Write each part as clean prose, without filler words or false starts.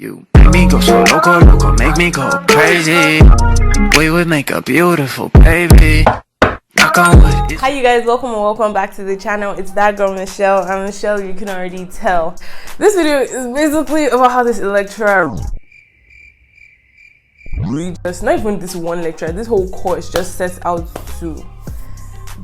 You make me go so loco, loco, make me go crazy. We would make a beautiful baby. Knock on wood. Hi you guys, welcome back to the channel. It's that girl Michelle. I'm Michelle, you can already tell. This video is basically about how this lecturer, it's not even this one lecturer, this whole course just sets out to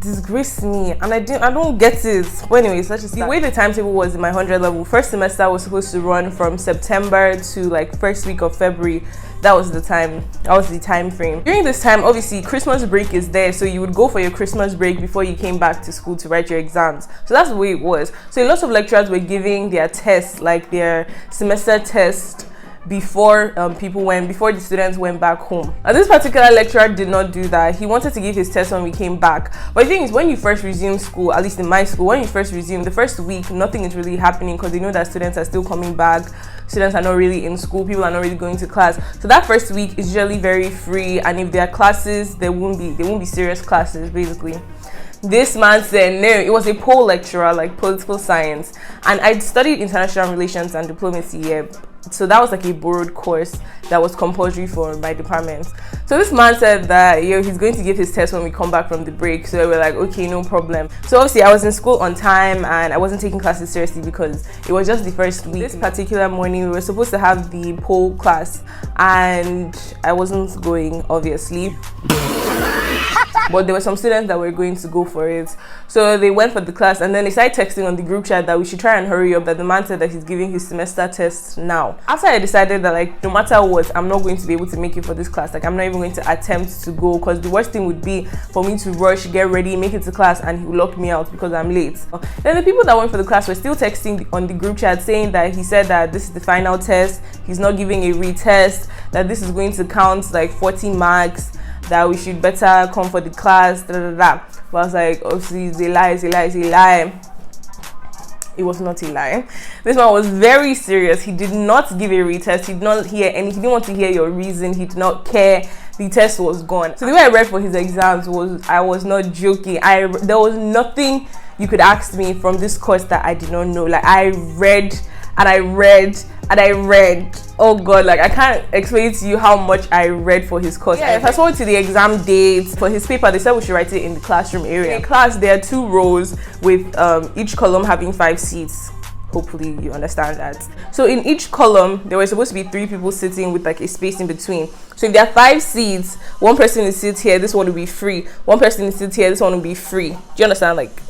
disgrace me, and I don't get it. But anyways, let's just start. The way the timetable was in my 100 level, first semester was supposed to run from September to like first week of February. That was the time frame. During this time, obviously Christmas break is there, so you would go for your Christmas break before you came back to school to write your exams. So that's the way it was. So lots of lecturers were giving their tests, like their semester test, before the students went back home. Now, this particular lecturer did not do that. He wanted to give his test when we came back. But the thing is, when you first resume school, at least in my school, when you first resume, the first week, nothing is really happening because they know that students are still coming back. Students are not really in school. People are not really going to class. So that first week is usually very free. And if there are classes, there won't be serious classes, basically. This man said no. It was a pole lecturer, like political science, and I studied international relations and diplomacy here. So that was like a borrowed course that was compulsory for my department. So this man said that he's going to give his test when we come back from the break. So we're like, okay, no problem. So obviously I was in school on time and I wasn't taking classes seriously because it was just the first week. This particular morning we were supposed to have the pole class and I wasn't going, obviously. But there were some students that were going to go for it. So they went for the class and then they started texting on the group chat that we should try and hurry up, that the man said that he's giving his semester test now. After I decided that, like, no matter what, I'm not going to be able to make it for this class. Like, I'm not even going to attempt to go because the worst thing would be for me to rush, get ready, make it to class, and he will lock me out because I'm late. Then the people that went for the class were still texting on the group chat saying that he said that this is the final test, he's not giving a retest, that this is going to count like 40 marks, that we should better come for the class, But I was like, obviously, it's a lie. It was not a lie. This man was very serious. He did not give a retest. He did not hear any. He didn't want to hear your reason. He did not care. The test was gone. So the way I read for his exams was, I was not joking. There was nothing you could ask me from this course that I did not know. Like, I read and I read and I read. Oh god, like I can't explain to you how much I read for his course. Yeah, fast forward to the exam dates for his paper, they said we should write it in the classroom area. In class, there are 2 rows with each column having 5 seats. Hopefully you understand that. So in each column, there were supposed to be 3 people sitting with like a space in between. So if there are 5 seats, one person will sit here, this one will be free. One person will sit here, this one will be free. Do you understand? Like,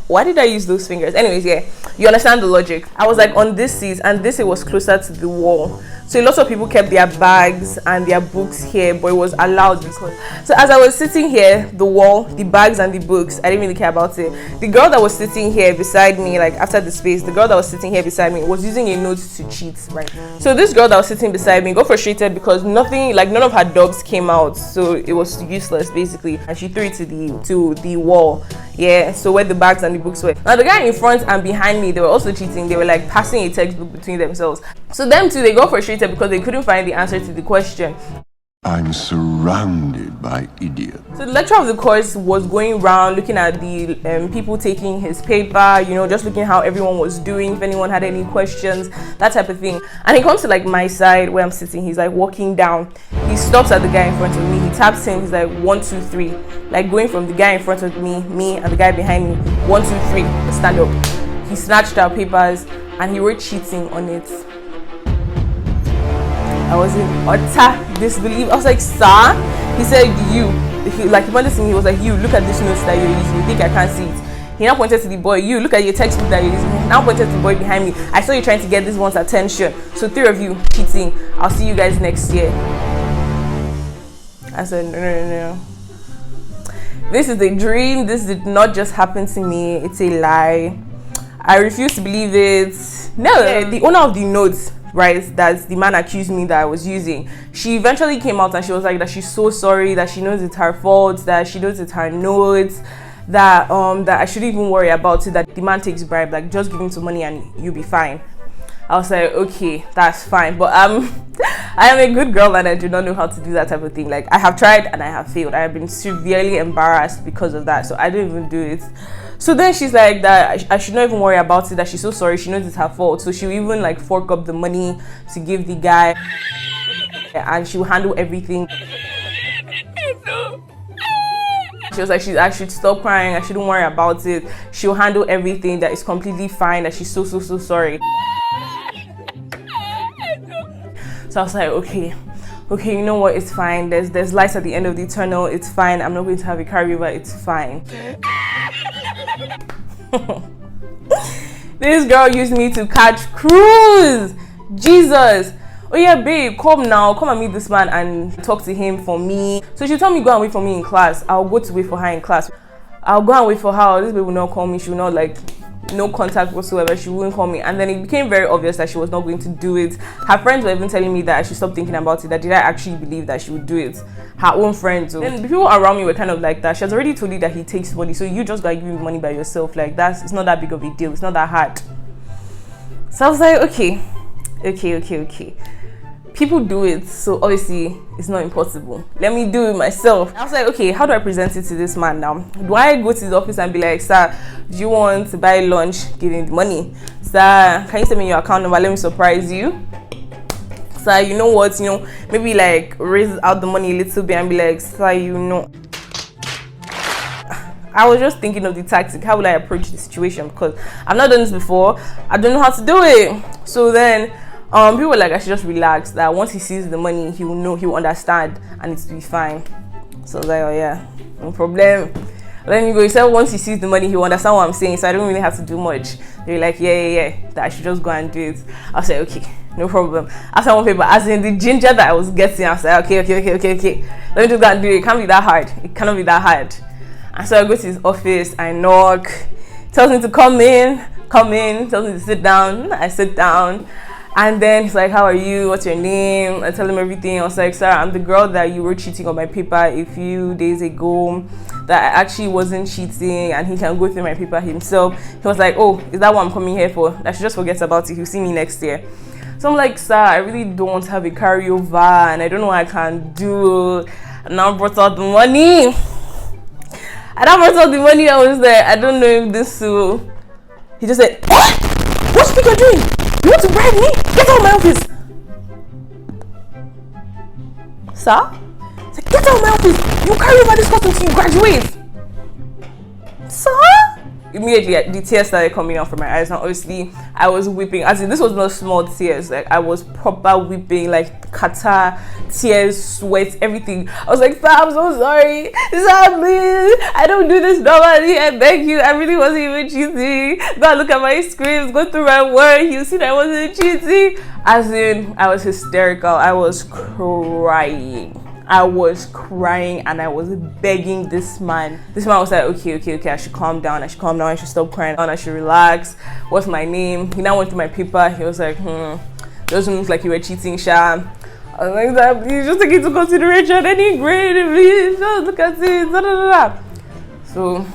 why did I use those fingers? Anyways, yeah, you understand the logic. I was like on this seat and it was closer to the wall. So lots of people kept their bags and their books here, but it was allowed because. So as I was sitting here, the wall, the bags and the books, I didn't really care about it. The girl that was sitting here beside me, like after the space, the girl that was sitting here beside me was using a note to cheat, right? So this girl that was sitting beside me got frustrated because none of her dogs came out, so it was useless basically, and she threw it to the wall. Yeah, so where the bags and the books were. Now the guy in front and behind me, they were also cheating. They were like passing a textbook between themselves. So them two, they got frustrated because they couldn't find the answer to the question. I'm surrounded by idiots. So the lecturer of the course was going around looking at the people taking his paper, just looking how everyone was doing, if anyone had any questions, that type of thing. And he comes to like my side where I'm sitting. He's like walking down. He stops at the guy in front of me. He taps him. He's like 1, 2, 3, like going from the guy in front of me and the guy behind me. 1, 2, 3, stand up. He snatched our papers and he wrote cheating on it. I was in utter disbelief. I was like, sir? He said, he pointed to me, he was like, you, look at this notes that you're using. You think I can't see it? He now pointed to the boy, you, look at your textbook that you're using. He now pointed to the boy behind me. I saw you trying to get this one's attention. So 3 of you cheating. I'll see you guys next year. I said, no. This is a dream. This did not just happen to me. It's a lie. I refuse to believe it. No, the owner of the notes, right, that the man accused me that I was using, she eventually came out and she was like that she's so sorry, that she knows it's her fault, that she knows it's her notes, that I shouldn't even worry about it, that the man takes bribe, like just give him some money and you'll be fine. I was like, okay, that's fine, but I am a good girl and I do not know how to do that type of thing. Like, I have tried and I have failed. I have been severely embarrassed because of that, so I don't even do it. So then she's like that I should not even worry about it, that she's so sorry, she knows it's her fault. So she'll even like fork up the money to give the guy, and she'll handle everything. She was like, I should stop crying, I shouldn't worry about it, she'll handle everything, that it's completely fine, that she's so sorry. So I was like, okay, you know what, it's fine, there's lights at the end of the tunnel, it's fine, I'm not going to have a carryover, it's fine. This girl used me to catch cruise. Jesus. Oh yeah, babe, come now, come and meet this man and talk to him for me. So she'll tell me, go and wait for me in class. I'll go to wait for her in class. I'll go and wait for her. This babe will not call me. She will not, like, no contact whatsoever. She wouldn't call me. And then it became very obvious that she was not going to do it. Her friends were even telling me that I should stop thinking about it, that did I actually believe that she would do it? Her own friends. And the people around me were kind of like that. She has already told you that he takes money, so you just gotta give him money by yourself. Like, it's not that big of a deal. It's not that hard. So I was like, okay. People do it, so obviously it's not impossible. Let me do it myself. I was like, okay, how do I present it to this man now? Do I go to his office and be like, sir, do you want to buy lunch? Give him the money. Sir, can you send me your account number? Let me surprise you. Sir, you know what? Maybe like raise out the money a little bit and be like, sir, I was just thinking of the tactic. How will I approach the situation? Because I've not done this before. I don't know how to do it. So then people were like, I should just relax, that once he sees the money, he will know, he will understand, and it's to be fine. So I was like, oh yeah, no problem. Then you go, he said once he sees the money, he will understand what I'm saying, so I don't really have to do much. They're like, yeah, that I should just go and do it. I was like, okay, no problem. After one paper, as in the ginger that I was getting, I was like, okay. Let me just go and do it. It can't be that hard. It cannot be that hard. And so I go to his office, I knock, tells me to come in, tells me to sit down. I sit down. And then he's like, how are you? What's your name? I tell him everything. I was like, sir, I'm the girl that you were cheating on my paper a few days ago, that I actually wasn't cheating, and he can go through my paper himself. He was like, oh, is that what I'm coming here for? I should just forget about it. He'll see me next year. So I'm like, sir, I really don't have a carryover, and I don't know what I can do. And now I brought out the money. I was like, I don't know if this will. He just said, what? What do you think you're doing? You want to bribe me? Get out of my office! Sir? Like, get out of my office! You carry over this course until you graduate! Sir? Immediately, the tears started coming out from my eyes, and obviously, I was weeping. As in, this was not small tears. Like, I was proper weeping, like, catarrh, tears, sweat, everything. I was like, sir, I'm so sorry. Sir, please. I don't do this normally. I beg you. I really wasn't even cheating. Go and look at my scripts. Go through my work. You see that I wasn't cheating. As in, I was hysterical. I was crying. And I was begging this man. This man was like, okay, I should calm down, I should stop crying, I should relax. What's my name? He now went through my paper. He was like, doesn't look like you were cheating, Sha. I was like, that, please just take it into consideration. Any grade, please, just look at it. So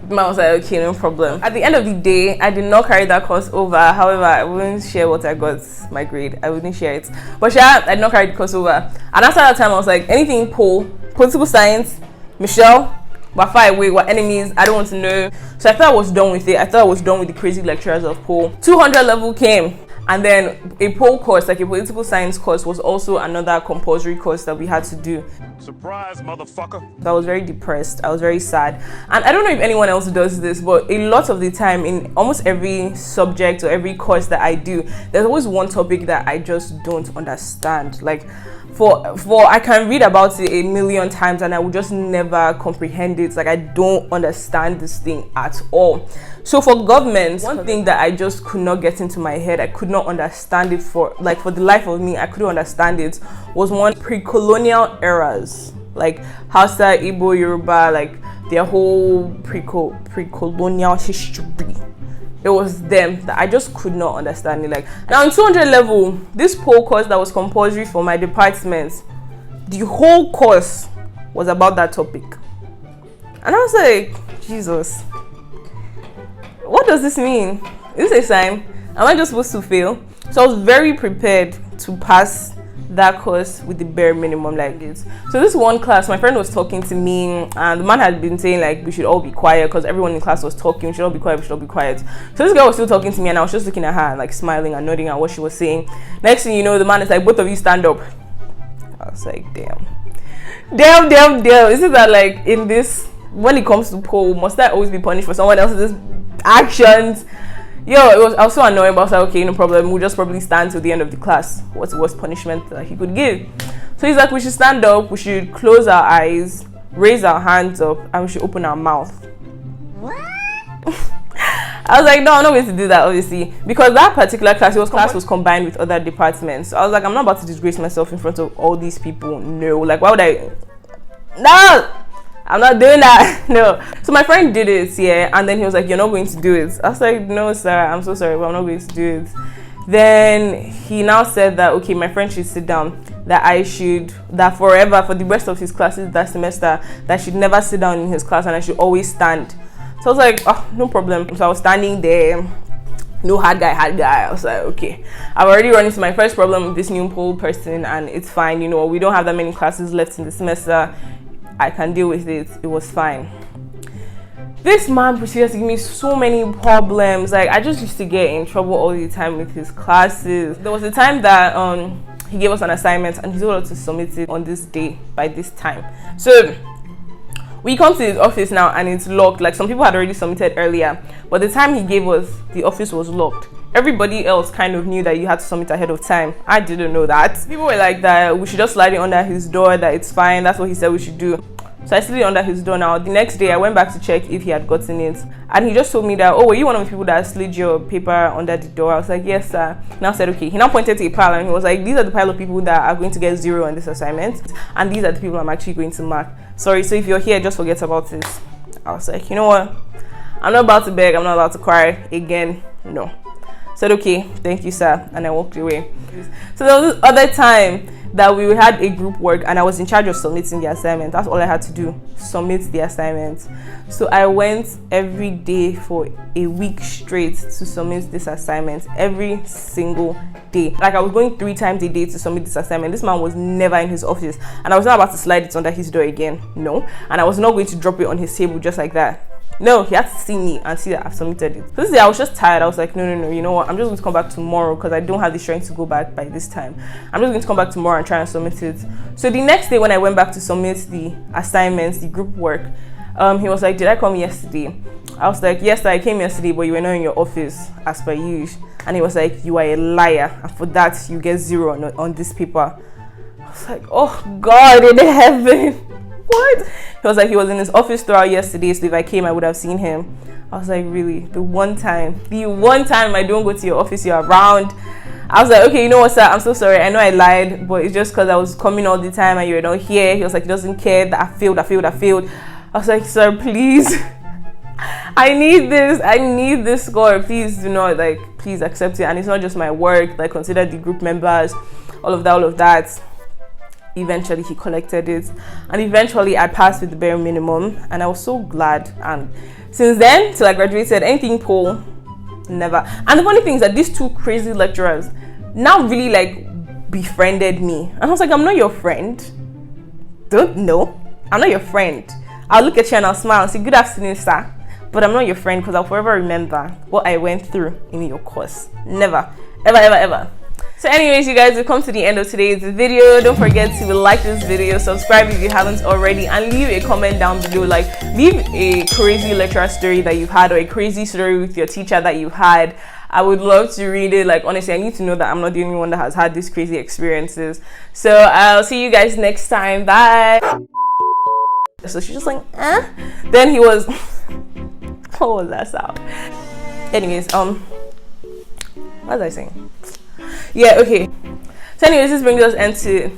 the man was like, okay, no problem. At the end of the day, I did not carry that course over. However, I wouldn't share what I got, my grade. I wouldn't share it. But I did not carry the course over. And after that time, I was like, anything political science, Michelle, we're far away, we're enemies, I don't want to know. So I thought I was done with it. I thought I was done with the crazy lecturers of Pole. 200 level came. And then a poll course, like a political science course, was also another compulsory course that we had to do. Surprise, motherfucker. I was very depressed. I was very sad. And I don't know if anyone else does this, but a lot of the time in almost every subject or every course that I do, there's always one topic that I just don't understand. Like for I can read about it a million times and I will just never comprehend it. Like I don't understand this thing at all. So for government, one thing that I just could not get into my head, I could not understand it for the life of me, I couldn't understand it, was one pre-colonial eras, like Hausa, Igbo, Yoruba, like their whole pre-colonial history. It was them that I just could not understand it. Like now in 200 level, this poll course that was compulsory for my department, the whole course was about that topic. And I was like, Jesus, what does this mean? Is this a sign? Am I just supposed to fail? So I was very prepared to pass that course with the bare minimum like this. So this one class, my friend was talking to me, and the man had been saying like we should all be quiet because everyone in class was talking. We should all be quiet. We should all be quiet. So this girl was still talking to me, and I was just looking at her and like smiling and nodding at what she was saying. Next thing you know, the man is like, both of you stand up. I was like, damn. Is it that like in this, when it comes to poll, must I always be punished for someone else's actions? I was so annoyed, but I was like, okay, no problem, we'll just probably stand till the end of the class. What's the worst punishment that he could give? So he's like, we should stand up, we should close our eyes, raise our hands up, and we should open our mouth. What? I was like, no, I'm not going to do that, obviously, because that particular class was combined with other departments. So I was like, I'm not about to disgrace myself in front of all these people. No, like, why would I? No, I'm not doing that. No. So my friend did it, and then he was like, you're not going to do it. I was like, no, sir, I'm so sorry, but I'm not going to do it. Then he now said that, okay, my friend should sit down, that forever, for the rest of his classes that semester, that I should never sit down in his class and I should always stand. So I was like, oh, no problem. So I was standing there, no hard guy. I was like, okay, I've already run into my first problem with this new poll person, and it's fine. We don't have that many classes left in the semester. I can deal with it. It was fine. This man proceeded to give me so many problems. Like, I just used to get in trouble all the time with his classes. There was a time that he gave us an assignment and he told us to submit it on this day by this time. So we come to his office now and it's locked. Like, some people had already submitted earlier, but the time he gave us, the office was locked. Everybody else kind of knew that you had to submit ahead of time. I didn't know that. People were like that we should just slide it under his door, that it's fine, that's what he said we should do. So I slid it under his door. Now the next day I went back to check if he had gotten it, and he just told me that, oh, were you one of the people that slid your paper under the door? I was like, yes, sir. Now said, okay. He now pointed to a pile and he was like, these are the pile of people that are going to get 0 on this assignment, and these are the people I'm actually going to mark. Sorry, so if you're here, just forget about this. I was like, you know what, I'm not about to beg, I'm not about to cry again. No. Said, okay, thank you, sir, and I walked away. So there was this other time that we had a group work and I was in charge of submitting the assignment. That's all I had to do, submit the assignment. So I went every day for a week straight to submit this assignment, every single day. Like, I was going 3 times a day to submit this assignment. This man was never in his office, and I was not about to slide it under his door again. No. And I was not going to drop it on his table just like that. No, he had to see me and see that I've submitted it. So this day I was just tired. I was like, no, you know what, I'm just going to come back tomorrow because I don't have the strength to go back by this time. I'm just going to come back tomorrow and try and submit it. So the next day when I went back to submit the assignments, the group work, he was like, did I come yesterday? I was like, yes, I came yesterday, but you were not in your office as per usual. And he was like, you are a liar, and for that you get 0 on this paper. I was like, oh God in heaven. What? He was like, he was in his office throughout yesterday, so if I came I would have seen him. I was like, really? The one time I don't go to your office, you're around? I was like, okay, you know what, sir, I'm so sorry, I know I lied, but it's just because I was coming all the time and you were not here. He was like, he doesn't care that I failed. I was like, sir, please, I need this score, please do not, like, please accept it. And it's not just my work, like, consider the group members, all of that. Eventually he collected it, and eventually I passed with the bare minimum, and I was so glad. And since then till I graduated, anything poll, never. And the funny thing is that these 2 crazy lecturers now really like befriended me, and I was like, I'm not your friend. I'm not your friend. I'll look at you and I'll smile and say, good afternoon, sir, but I'm not your friend, because I'll forever remember what I went through in your course. Never, ever. So anyways, you guys, we've come to the end of today's video. Don't forget to like this video, subscribe if you haven't already, and leave a comment down below. Like, leave a crazy lecturer story that you've had, or a crazy story with your teacher that you had. I would love to read it. Like, honestly, I need to know that I'm not the only one that has had these crazy experiences. So I'll see you guys next time. Bye. So she's just like, eh? Then he was what was that sound? Anyways, what was I saying? Yeah, okay. So anyways, this brings us into